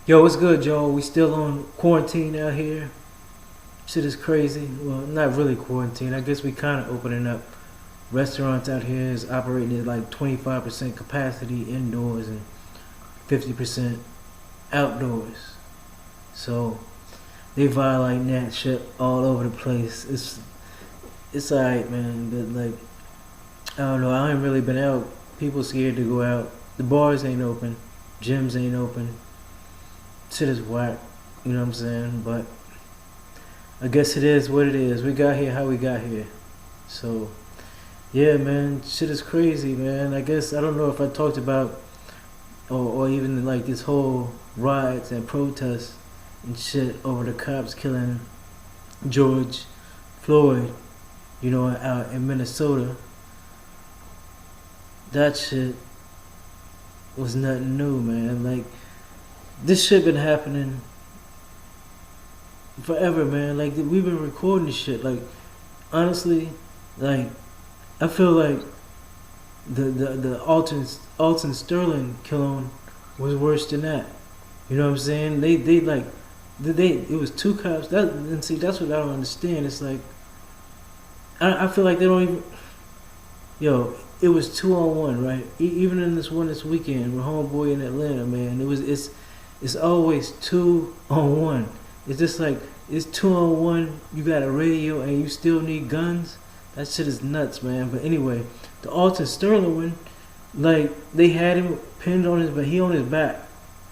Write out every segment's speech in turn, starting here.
Yo, what's good, Joe? We still on quarantine out here. Shit is crazy. Well, not really quarantine. I guess we kind of opening up. Restaurants out here is operating at like 25% capacity indoors and 50% outdoors. So they violating that shit all over the place. It's alright, man. But like, I don't know. I ain't really been out. People scared to go out. The bars ain't open. Gyms ain't open. Shit is whack. You know what I'm saying? But I guess it is what it is. We got here how we got here. So, yeah, man, shit is crazy, man. I guess I don't know if I talked about or even like this whole riots and protests and shit over the cops killing George Floyd, out in Minnesota. That shit was nothing new, man. Like this shit been happening forever, man. Like we've been recording this shit. Like honestly, like I feel like the Alton Sterling killing was worse than that. You know what I'm saying? They like they it was two cops. That and see that's what I don't understand. It's like I feel like they don't even. Yo, it was 2-on-1, right? Even in this one this weekend with homeboy in Atlanta, man. It's always 2-on-1. It's just like it's 2-on-1. You got a radio and you still need guns. That shit is nuts, man. But anyway, the Alton Sterling one, like they had him pinned on his, but he on his back.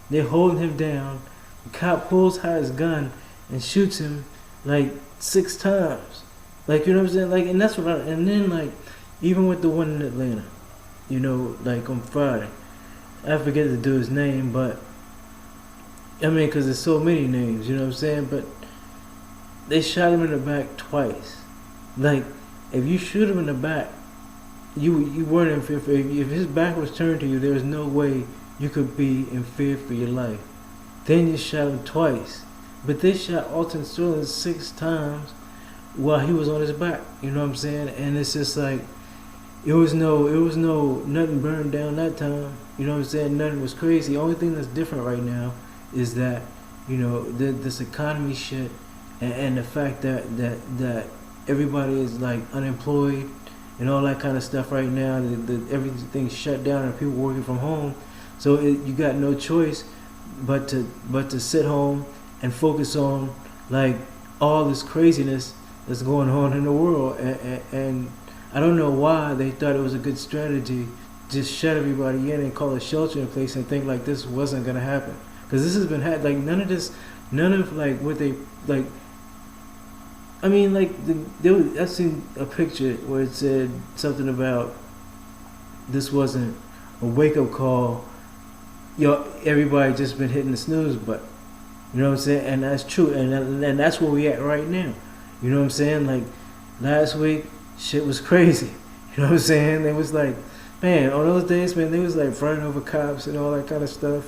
They're holding him down. The cop pulls out his gun and shoots him like 6 times. Like you know what I'm saying? Like, and that's what and then like even with the one in Atlanta, like on Friday, I forget the dude's name, but I mean, because there's so many names, you know what I'm saying? But they shot him in the back twice. Like, if you shoot him in the back, you weren't in fear for. If his back was turned to you, there was no way you could be in fear for your life. Then you shot him twice, but they shot Alton Sterling 6 times while he was on his back. You know what I'm saying? And it's just like it was no nothing burned down that time. You know what I'm saying? Nothing was crazy. The only thing that's different right now is that this economy shit and the fact that everybody is like unemployed and all that kind of stuff right now. Everything's shut down and people working from home, so you got no choice but to sit home and focus on like all this craziness that's going on in the world. And I don't know why they thought it was a good strategy just shut everybody in and call a shelter in place and think like this wasn't gonna happen. Because this has been like none of like what they like. I mean, like I seen a picture where it said something about this wasn't a wake up call. Everybody just been hitting the snooze button. You know what I'm saying? And that's true. And that's where we at right now. You know what I'm saying? Like last week, shit was crazy. You know what I'm saying? They was like, man, on those days, man, they was like running over cops and all that kind of stuff.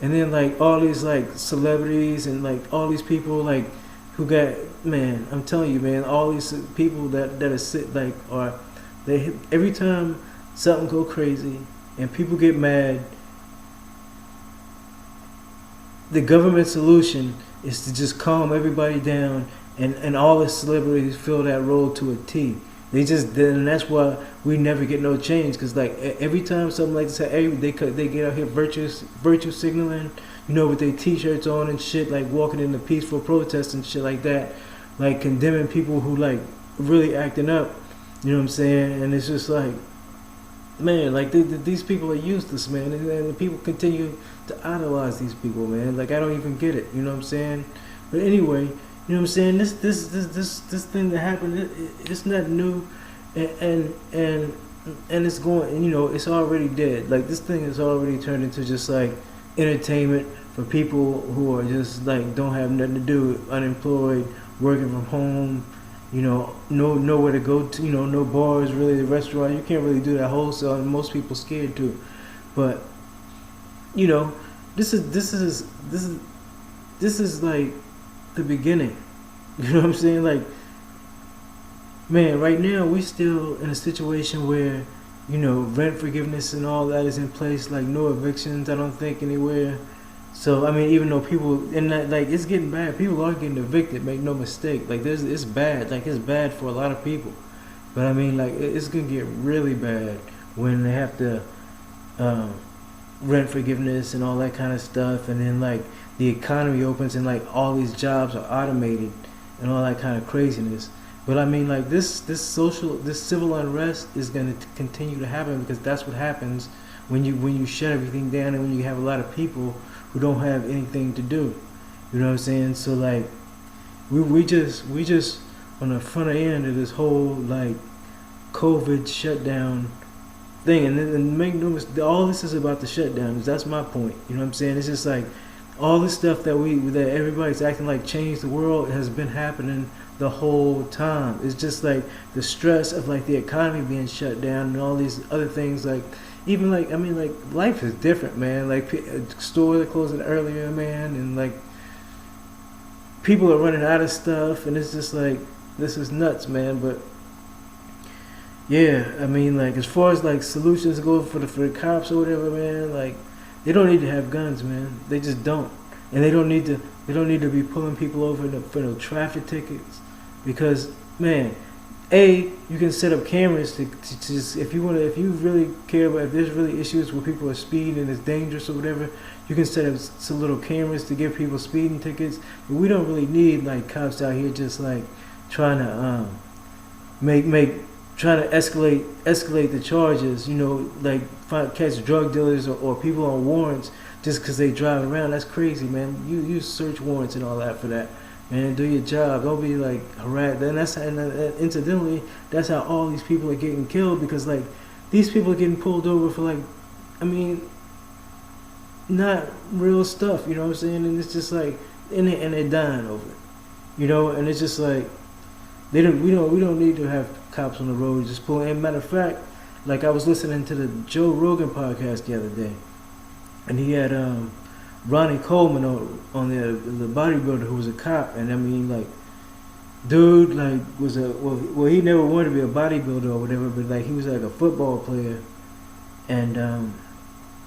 And then like all these like celebrities and like all these people like who got, man, I'm telling you, man, all these people that are sit like are they every time something go crazy and people get mad, the government solution is to just calm everybody down, and all the celebrities fill that role to a T. And that's why we never get no change. Cause like every time something like this, they get out here virtue signaling, with their T-shirts on and shit, like walking in the peaceful protest and shit like that, like condemning people who like really acting up. You know what I'm saying? And it's just like, man, like these people are useless, man, and the people continue to idolize these people, man. Like I don't even get it. You know what I'm saying? But anyway, you know what I'm saying? This thing that happened, it's not new, and it's going. It's already dead. Like this thing has already turned into just like entertainment for people who are just like don't have nothing to do, unemployed, working from home. Nowhere to go to. No bars, really. The restaurant, you can't really do that wholesale, and most people scared to. But this is like the beginning. You know what I'm saying? Like, man, right now we still in a situation where rent forgiveness and all that is in place. Like no evictions, I don't think anywhere. So I mean, even though people and that, like it's getting bad, people are getting evicted. Make no mistake. Like it's bad. Like it's bad for a lot of people. But I mean, like it's gonna get really bad when they have to um, rent forgiveness and all that kind of stuff, and then like the economy opens and like all these jobs are automated and all that kind of craziness. But I mean, like this civil unrest is going to continue to happen because that's what happens when you shut everything down and when you have a lot of people who don't have anything to do. You know what I'm saying? So like we just on the front end of this whole like COVID shutdown thing, and make no mistake, all this is about the shutdowns. That's my point. You know what I'm saying? It's just like all this stuff that everybody's acting like changed the world has been happening the whole time. It's just like the stress of like the economy being shut down and all these other things. Like even like I mean like life is different, man. Like stores are closing earlier, man, and like people are running out of stuff, and it's just like this is nuts, man. But yeah, I mean, like as far as like solutions go for the cops or whatever, man, like they don't need to have guns, man. They just don't, and they don't need to be pulling people over for no traffic tickets, because man, you can set up cameras to just if you really care about if there's really issues where people are speeding and it's dangerous or whatever, you can set up some little cameras to give people speeding tickets. But we don't really need like cops out here just like trying to make trying to escalate the charges, you know, like catch drug dealers or people on warrants just because they drive around. That's crazy, man. You use search warrants and all that for that, man. Do your job. Don't be like harassed. And incidentally, that's how all these people are getting killed, because like these people are getting pulled over for like, I mean, not real stuff. You know what I'm saying? And it's just like, and they're dying over it, you know. And it's just like we don't need to have cops on the road just pulling. And matter of fact, like I was listening to the Joe Rogan podcast the other day, and he had Ronnie Coleman on the bodybuilder who was a cop. And I mean like dude like was he never wanted to be a bodybuilder or whatever, but like he was like a football player, and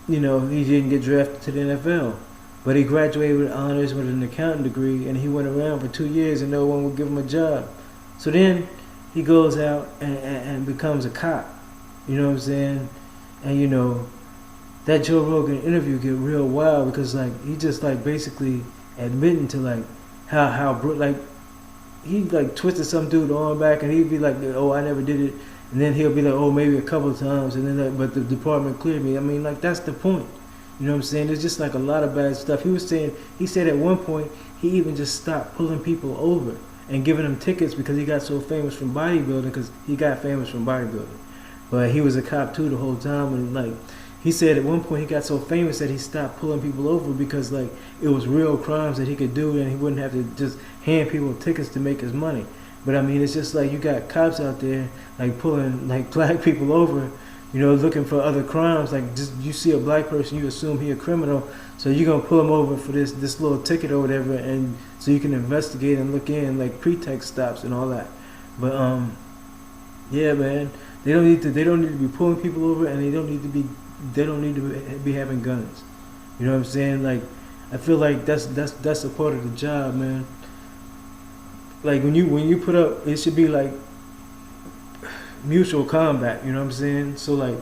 you know, he didn't get drafted to the NFL, but he graduated with honors with an accounting degree, and he went around for 2 years and no one would give him a job. So then he goes out and becomes a cop. You know what I'm saying? And you know, that Joe Rogan interview get real wild, because like he just like basically admitting to like how like he like twisted some dude on back, and he'd be like, oh, I never did it, and then he'll be like, oh, maybe a couple of times, and then like, but the department cleared me. I mean, like that's the point. You know what I'm saying? There's just like a lot of bad stuff. He said at one point he even just stopped pulling people over and giving them tickets because he got so famous from bodybuilding, because he got famous from bodybuilding. But he was a cop too the whole time, and like he said at one point he got so famous that he stopped pulling people over because like it was real crimes that he could do, and he wouldn't have to just hand people tickets to make his money. But I mean, it's just like you got cops out there like pulling like black people over, you know, looking for other crimes. Like just you see a black person, you assume he a criminal, so you're gonna pull him over for this little ticket or whatever, and so you can investigate and look in like pretext stops and all that. But yeah, man, they don't need to be pulling people over, and they don't need to be having guns. You know what I'm saying? Like I feel like that's a part of the job, man. Like when you put up, it should be like mutual combat. You know what I'm saying? So like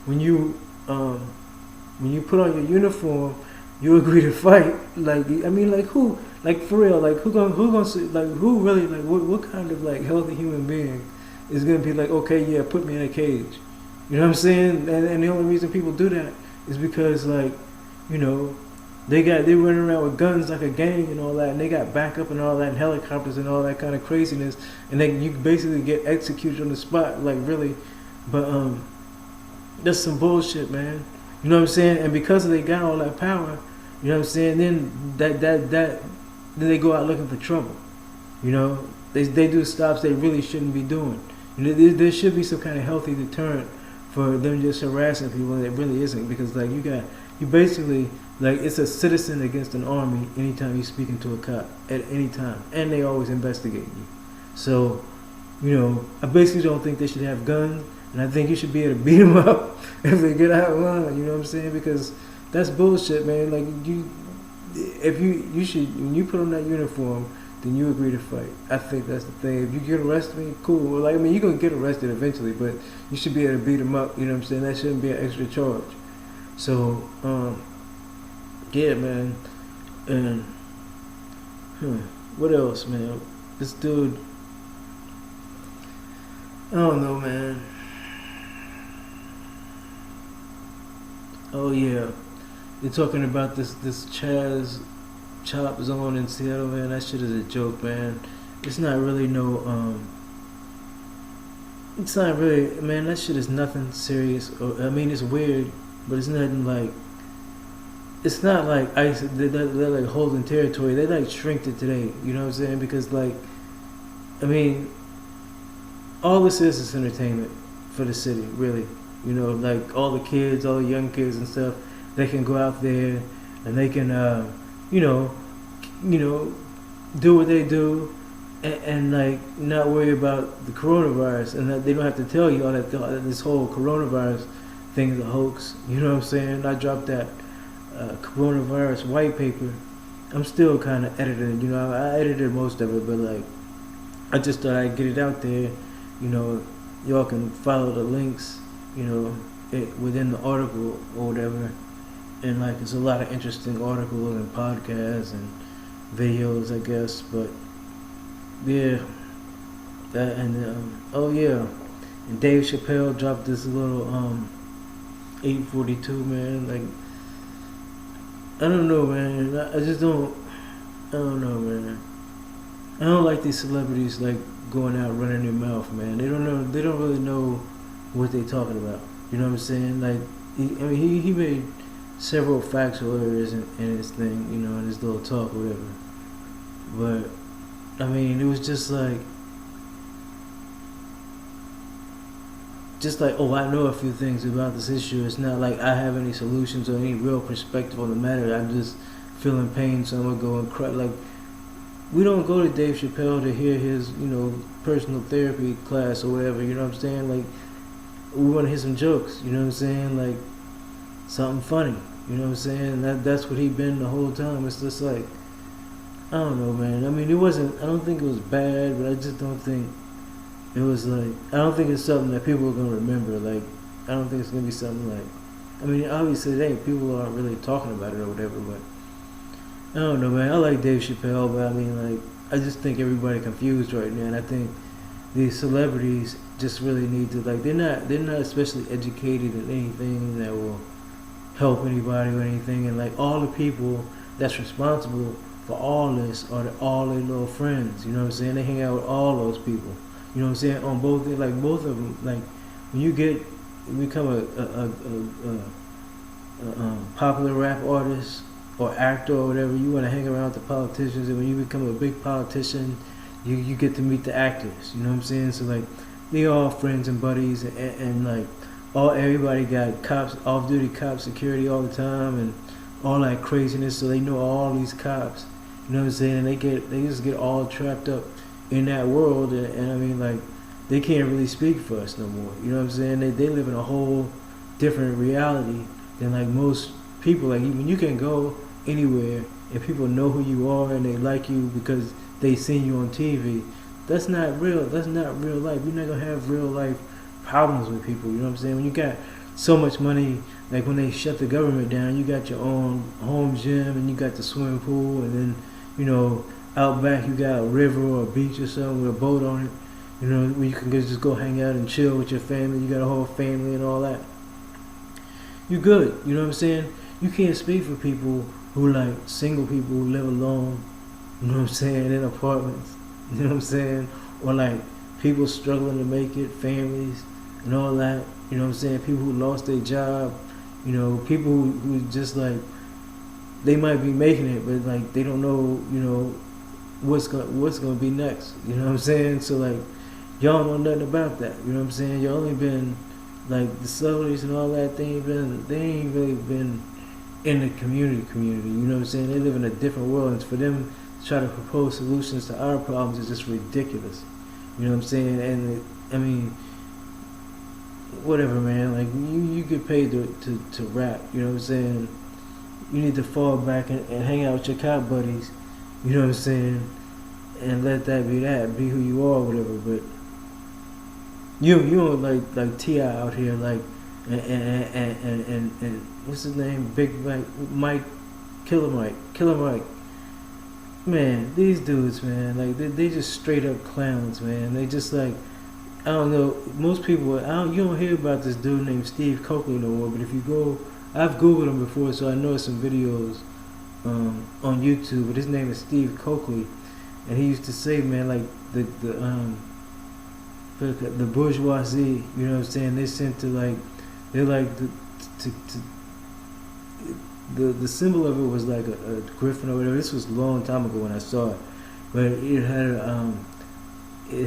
when you put on your uniform, you agree to fight. Like I mean, like who, like for real, like who gonna like who really like what kind of like healthy human being is gonna be like, okay, yeah, put me in a cage. You know what I'm saying? And the only reason people do that is because like, you know, they running around with guns like a gang and all that, and they got backup and all that, and helicopters and all that kind of craziness, and then you basically get executed on the spot, like really. But that's some bullshit, man. You know what I'm saying? And because they got all that power, you know what I'm saying? Then then they go out looking for trouble. You know, they do stops they really shouldn't be doing. You know, there should be some kind of healthy deterrent for them just harassing people, and it really isn't, because like you basically like it's a citizen against an army anytime you speaking to a cop at any time, and they always investigate you. So, you know, I basically don't think they should have guns, and I think you should be able to beat them up if they get out of line. You know what I'm saying? Because That's bullshit, man. Like if you should, when you put on that uniform, then you agree to fight. I think that's the thing. If you get arrested, cool. Well, like I mean, you're gonna get arrested eventually, but you should be able to beat them up. You know what I'm saying? That shouldn't be an extra charge. So, yeah, man. And what else, man? This dude, I don't know, man. Oh yeah, you're talking about this Chop zone in Seattle, man. That shit is a joke, man. It's not really no It's not really, man. That shit is nothing serious. I mean, it's weird, but it's nothing like. It's not like ice. They're like holding territory. They like shrinked it today. You know what I'm saying? Because like, I mean, all this is entertainment for the city, really. You know, like all the kids, all the young kids and stuff, they can go out there and they can, you know, do what they do, and like not worry about the coronavirus, and that they don't have to tell you all that this whole coronavirus thing is a hoax. You know what I'm saying? I dropped that coronavirus white paper. I'm still kind of editing. You know, I edited most of it, but like I just thought I'd get it out there. You know, y'all can follow the links. You know, within the article or whatever, and like it's a lot of interesting articles and podcasts and videos, I guess. But yeah, that and oh yeah, and Dave Chappelle dropped this little 842, man. Like I don't know, man. I just don't. I don't know, man. I don't like these celebrities like going out running their mouth, man. They don't know. They don't really know what they talking about. You know what I'm saying? Like, he made several factual errors in his thing, you know, in his little talk or whatever. But I mean, it was just like, oh, I know a few things about this issue. It's not like I have any solutions or any real perspective on the matter. I'm just feeling pain, so I'm gonna go and cry. Like, we don't go to Dave Chappelle to hear his, you know, personal therapy class or whatever. You know what I'm saying? Like, we want to hear some jokes. You know what I'm saying? Like something funny. You know what I'm saying? That's what he been the whole time. It's just like, I don't know, man. I mean, it wasn't. I don't think it was bad, but I just don't think it was like. I don't think it's something that people are gonna remember. Like, I don't think it's gonna be something like. I mean, obviously, people aren't really talking about it or whatever, but I don't know, man. I like Dave Chappelle, but I mean, like, I just think everybody confused right now, and I think these celebrities just really need to, like, they're not especially educated in anything that will help anybody or anything, and like all the people that's responsible for all this are all their little friends. You know what I'm saying? They hang out with all those people. You know what I'm saying? On both, like both of them. Like when you become a popular rap artist or actor or whatever, you want to hang around with the politicians, and when you become a big politician, you get to meet the actors. You know what I'm saying? So like they all friends and buddies, and like everybody got cops, off-duty cop security all the time, and all that craziness. So they know all these cops. You know what I'm saying? And they just get all trapped up in that world, and I mean, like, they can't really speak for us no more. You know what I'm saying? They live in a whole different reality than like most people. Like, when you can go anywhere and people know who you are and they like you because they seen you on TV. That's not real. That's not real life. You're not gonna have real life problems with people. You know what I'm saying? When you got so much money, like when they shut the government down, you got your own home gym and you got the swimming pool, and then, you know, out back you got a river or a beach or something with a boat on it. You know, where you can just go hang out and chill with your family. You got a whole family and all that. You good. You know what I'm saying? You can't speak for people who, like, single people who live alone. You know what I'm saying? In apartments. You know what I'm saying? Or like people struggling to make it, families and all that. You know what I'm saying? People who lost their job. You know, people who just like, they might be making it, but like they don't know, you know, what's gonna be next. You know what I'm saying? So like, y'all know nothing about that. You know what I'm saying? Y'all only been like the celebrities and all that. They ain't really been in the community. You know what I'm saying? They live in a different world, and for them to try to propose solutions to our problems is just ridiculous. You know what I'm saying? And I mean, whatever, man. Like, you get paid to rap. You know what I'm saying? you need to fall back and hang out with your cop buddies. You know what I'm saying? And let that be that. Be who you are, whatever. But you don't like Ti out here like and what's his name? Big Mike, Killer Mike. Man, these dudes, man, like they just straight up clowns, man. They just like I don't know. Most people, you don't hear about this dude named Steve Coakley no more. But if you go, I've googled him before, so I know some videos on YouTube. But his name is Steve Coakley, and he used to say, man, like the bourgeoisie, you know what I'm saying? They sent to like they're like the symbol of it was like a griffin or whatever. This was a long time ago when I saw it, but it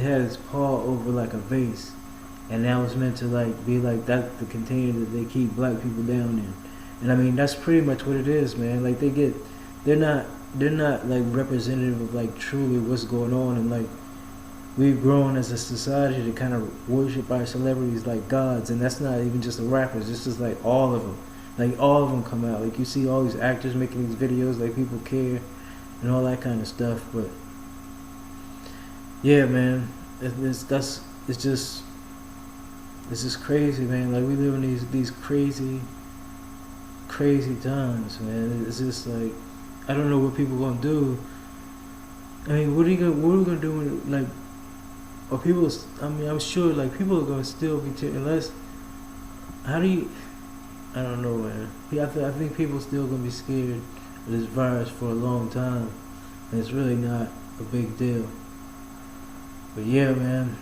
had its paw over like a vase, and that was meant to like be like that the container that they keep black people down in. And I mean that's pretty much what it is, man. Like they're not like representative of like truly what's going on, and like we've grown as a society to kind of worship our celebrities like gods, and that's not even just the rappers. It's just like all of them. Like all of them come out. Like you see all these actors making these videos, like people care, and all that kind of stuff. But yeah, man, it's just crazy, man. Like we live in these crazy times, man. It's just like I don't know what people gonna do. I mean, what are we gonna do when like, or people? I mean, I'm sure like people are gonna still be unless. How do you? I don't know, man. I think people still gonna be scared of this virus for a long time, and it's really not a big deal. But yeah, man.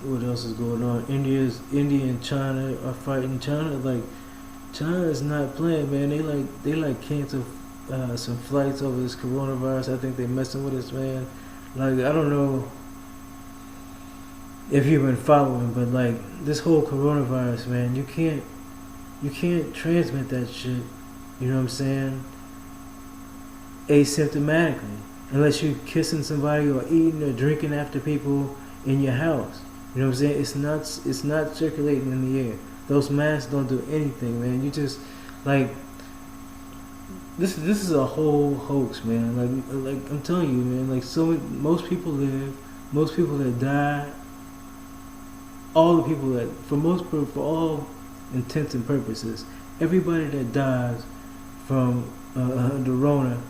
What else is going on? India and China are fighting. China is not playing, man. They like cancel some flights over this coronavirus. I think they messing with us, man. Like I don't know if you've been following, but like this whole coronavirus, man, you can't transmit that shit. You know what I'm saying? Asymptomatically, unless you're kissing somebody or eating or drinking after people in your house. You know what I'm saying? It's not circulating in the air. Those masks don't do anything, man. You just like this is a whole hoax, man. Like I'm telling you, man. Like most people live, most people that die, all the people that for all intents and purposes, everybody that dies from the Rona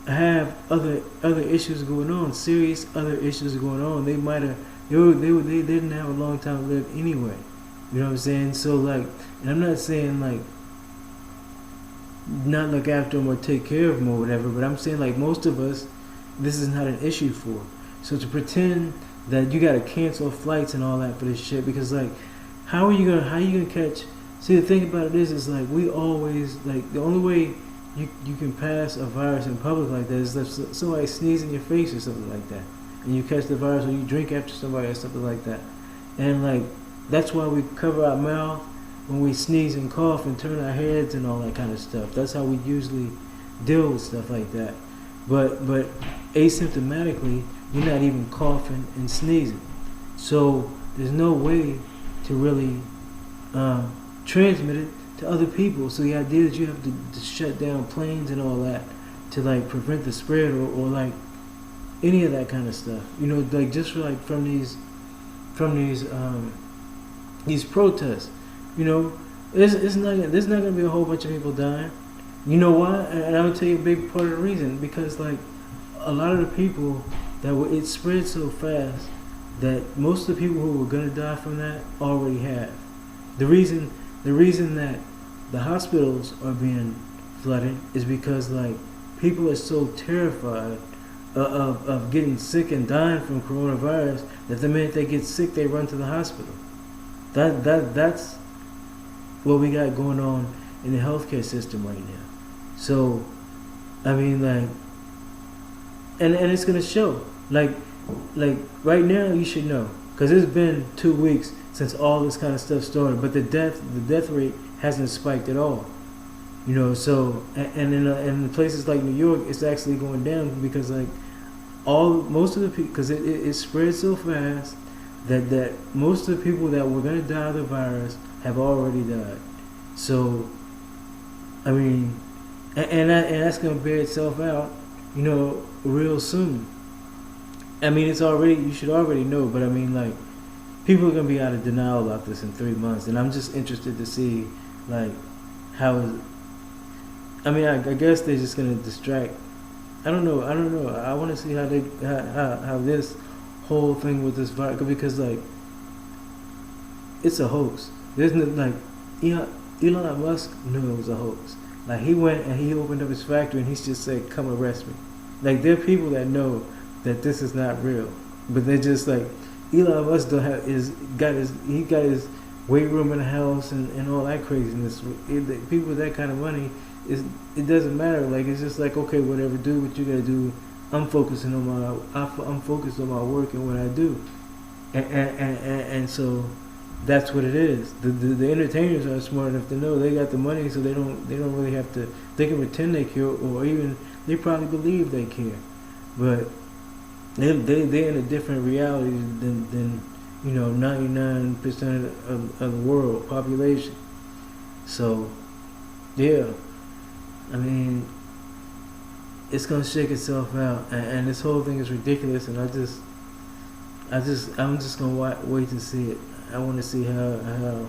have other issues going on, serious other issues going on. They didn't have a long time to live anyway. You know what I'm saying? So like, and I'm not saying like not look after them or take care of them or whatever, but I'm saying like most of us, this is not an issue for. So to pretend that you gotta cancel flights and all that for this shit, because like, how you gonna catch? See, the thing about it is like we always like the only way you can pass a virus in public like that is if somebody sneezes in your face or something like that, and you catch the virus, or you drink after somebody or something like that, and like that's why we cover our mouth when we sneeze and cough and turn our heads and all that kind of stuff. That's how we usually deal with stuff like that. But asymptomatically, you're not even coughing and sneezing, so there's no way to really transmit it to other people. So the idea is you have to shut down planes and all that to like prevent the spread or like any of that kind of stuff. You know, like just for, like from these protests. You know, there's not gonna be a whole bunch of people dying. You know why? And I'm gonna tell you a big part of the reason, because like a lot of the people it spread so fast that most of the people who were gonna die from that already have. The reason that the hospitals are being flooded is because like people are so terrified of getting sick and dying from coronavirus that the minute they get sick they run to the hospital. That's what we got going on in the healthcare system right now. So I mean like and it's gonna show like right now you should know, because it's been 2 weeks since all this kind of stuff started, but the death rate hasn't spiked at all. You know, so and in places like New York, it's actually going down because like most of the people, because it spread so fast that most of the people that were gonna die of the virus have already died. So, I mean, and that's gonna bear itself out, real soon. I mean, it's already, you should already know, but I mean, like, people are gonna be out of denial about this in 3 months, and I'm just interested to see, like, how is. I mean, I guess they're just gonna distract. I don't know. I don't know. I want to see how they how this whole thing with this virus, because like it's a hoax. There's no, like Elon Musk knew it was a hoax. Like he went and he opened up his factory and he just said, "Come arrest me." Like there are people that know that this is not real, but they're just like Elon Musk don't have he got his weight room in the house and all that craziness. People with that kind of money, it doesn't matter. Like it's just like, okay, whatever, do what you gotta do. I'm focusing on I'm focused on my work and what I do, and so that's what it is. The entertainers are smart enough to know they got the money, so they don't really have to. They can pretend they care, or even they probably believe they care, but they're in a different reality than 99% of the world population. So yeah, I mean, it's gonna shake itself out, and this whole thing is ridiculous. And I'm just gonna wait to see it. I want to see how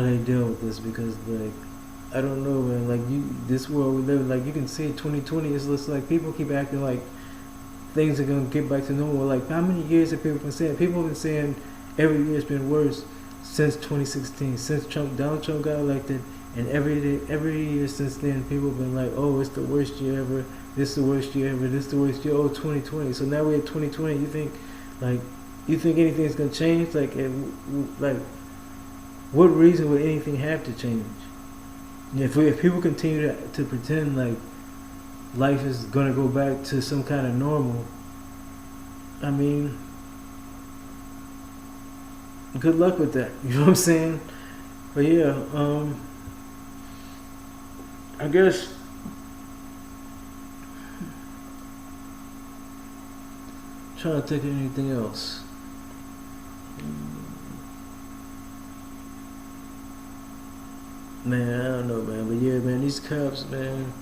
they deal with this, because like I don't know, man. Like this world we live in, like you can see 2020. It's just like people keep acting like things are gonna get back to normal. Like how many years have people been saying? People have been saying every year it's been worse since 2016, since Donald Trump got elected. And every year since then, people have been like, "Oh, it's the worst year ever. This is the worst year ever. This is the worst year." Oh, 2020. So now we're at 2020. You think anything's gonna change? Like, what reason would anything have to change? If people continue to pretend like life is gonna go back to some kind of normal, I mean, good luck with that. You know what I'm saying? But yeah, I guess trying to think of anything else. Man, I don't know, man. But yeah, man, these cops, man,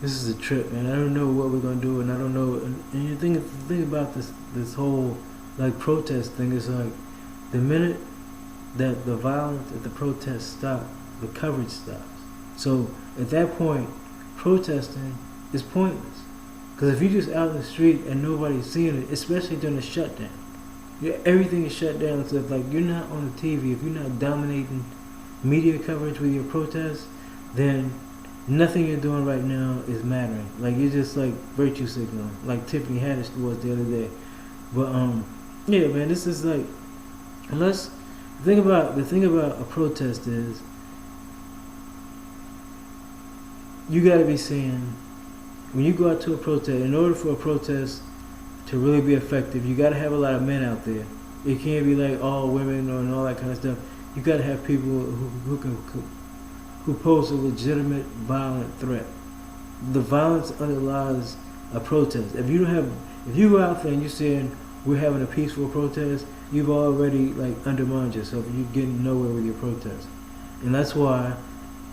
this is a trip, man. I don't know what we're gonna do, and I don't know. And the thing about this whole like protest thing is like the minute that the violence at the protest stop, the coverage stops. So at that point, protesting is pointless. Because if you're just out in the street and nobody's seeing it, especially during the shutdown, everything is shut down. So if like you're not on the TV, if you're not dominating media coverage with your protests, then nothing you're doing right now is mattering. Like you're just like virtue signaling, like Tiffany Haddish was the other day. But yeah, man, this is like, unless the thing about a protest is you got to be seeing, when you go out to a protest, in order for a protest to really be effective, you got to have a lot of men out there. It can't be like all women and all that kind of stuff. You got to have people who pose a legitimate violent threat. The violence underlies a protest. If you go out there and you're saying we're having a peaceful protest, you've already like undermined yourself. You're getting nowhere with your protest, and that's why,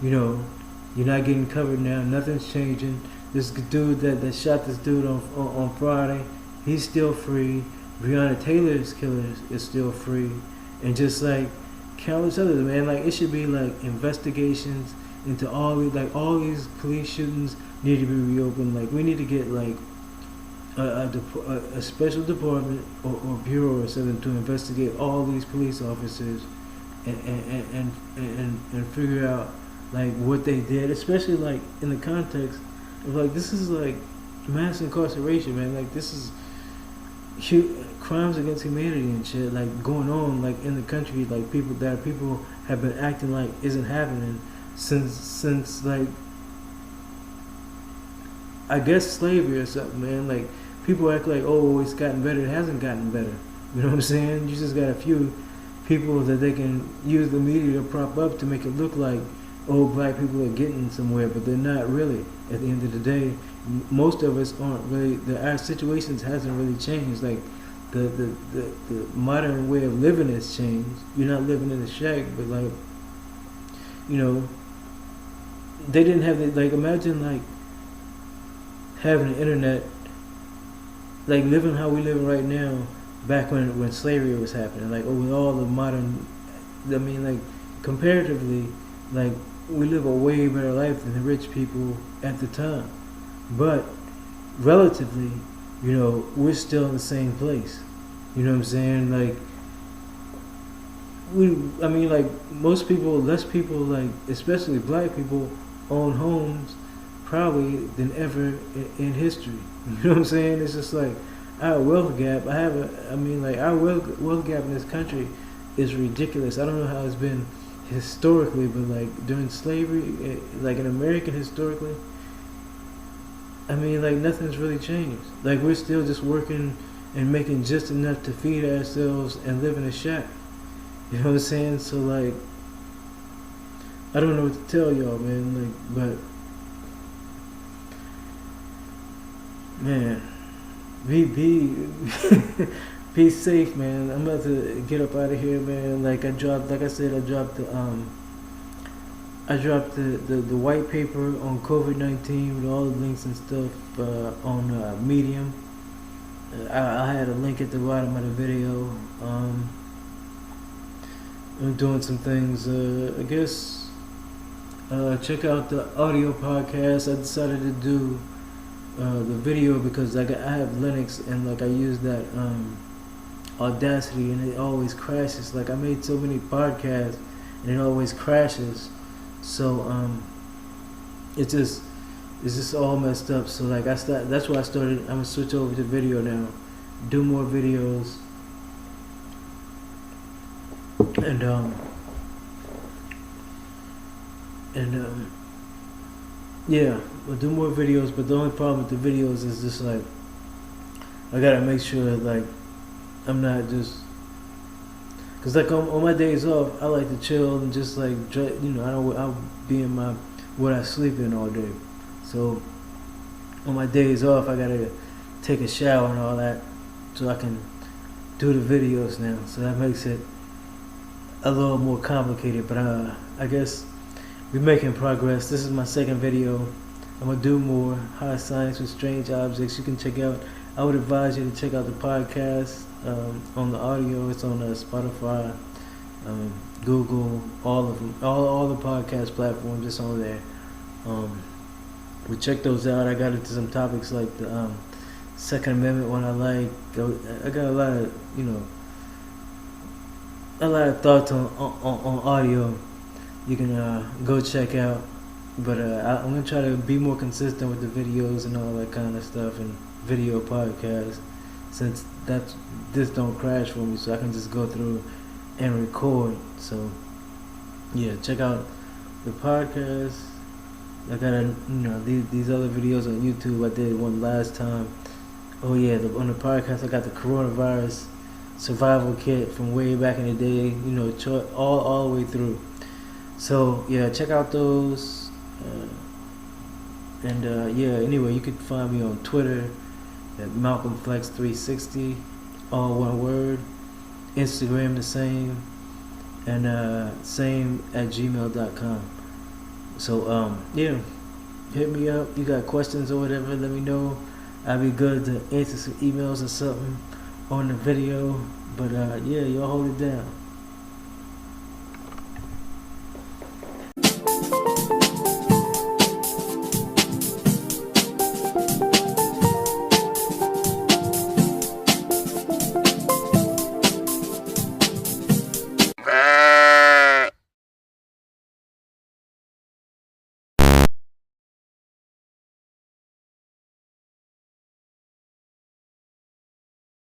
you're not getting covered now. Nothing's changing. This dude that shot this dude on Friday, he's still free. Breonna Taylor's killer is still free, and just like countless others, man. Like it should be like investigations into all these police shootings need to be reopened. Like we need to get like a special department or bureau or something to investigate all these police officers and figure out like what they did, especially like in the context of like this is like mass incarceration, man. Like this is crimes against humanity and shit like going on like in the country. Like people have been acting like isn't happening since like I guess slavery or something, man. Like people act like, oh, it's gotten better. It hasn't gotten better. You know what I'm saying? You just got a few people that they can use the media to prop up to make it look like, oh, black people are getting somewhere, but they're not really. At the end of the day, most of us aren't really. Our situations hasn't really changed. Like the modern way of living has changed. You're not living in a shack, but like you know, they didn't have the, like, imagine like having the internet, like living how we live right now, back when slavery was happening, like, with all the modern, I mean, like, comparatively, like, we live a way better life than the rich people at the time, but relatively, we're still in the same place. You know what I'm saying? Like, I mean, like, most people, less people, like, especially black people, own homes probably than ever in history. You know what I'm saying? It's just like our wealth gap. I mean, like, our wealth gap in this country is ridiculous. I don't know how it's been historically, but like during slavery, like in America historically, I mean, like, nothing's really changed. Like, we're still just working and making just enough to feed ourselves and live in a shack. You know what I'm saying? So, like, I don't know what to tell y'all, man. Like, but man, be safe, man. I'm about to get up out of here, man. Like I said, I dropped the white paper on COVID-19 with all the links and stuff on Medium. I had a link at the bottom of the video. I'm doing some things. I guess check out the audio podcast. I decided to do the video because I have Linux, and like I use that Audacity, and it always crashes. Like, I made so many podcasts and it always crashes. So it's just all messed up. So like that's why I started. I'm gonna switch over to video now, do more videos, and yeah, we'll do more videos. But the only problem with the videos is just like I gotta make sure like I'm not just, cause like on my days off I like to chill and just like I'll be in my what I sleep in all day. So on my days off I gotta take a shower and all that so I can do the videos now. So that makes it a little more complicated, but I guess we're making progress. This is my second video. I'm gonna do more high science with strange objects. You can check out. I would advise you to check out the podcast on the audio. It's on Spotify, Google, all of them, all the podcast platforms. It's on there. We check those out. I got into some topics like the Second Amendment one. I got a lot of thoughts on audio. You can go check out. But I'm gonna try to be more consistent with the videos and all that kind of stuff, and video podcasts, since this don't crash for me, so I can just go through and record. So yeah, check out the podcast. I got these other videos on YouTube. I did one last time. Oh yeah, on the podcast I got the coronavirus survival kit from way back in the day. All the way through. So yeah, check out those. Anyway, you can find me on Twitter at MalcolmFlex360, all one word. Instagram the same, and same at gmail.com. So yeah, hit me up. You got questions or whatever, let me know. I'll be good to answer some emails or something on the video. But yeah, y'all hold it down.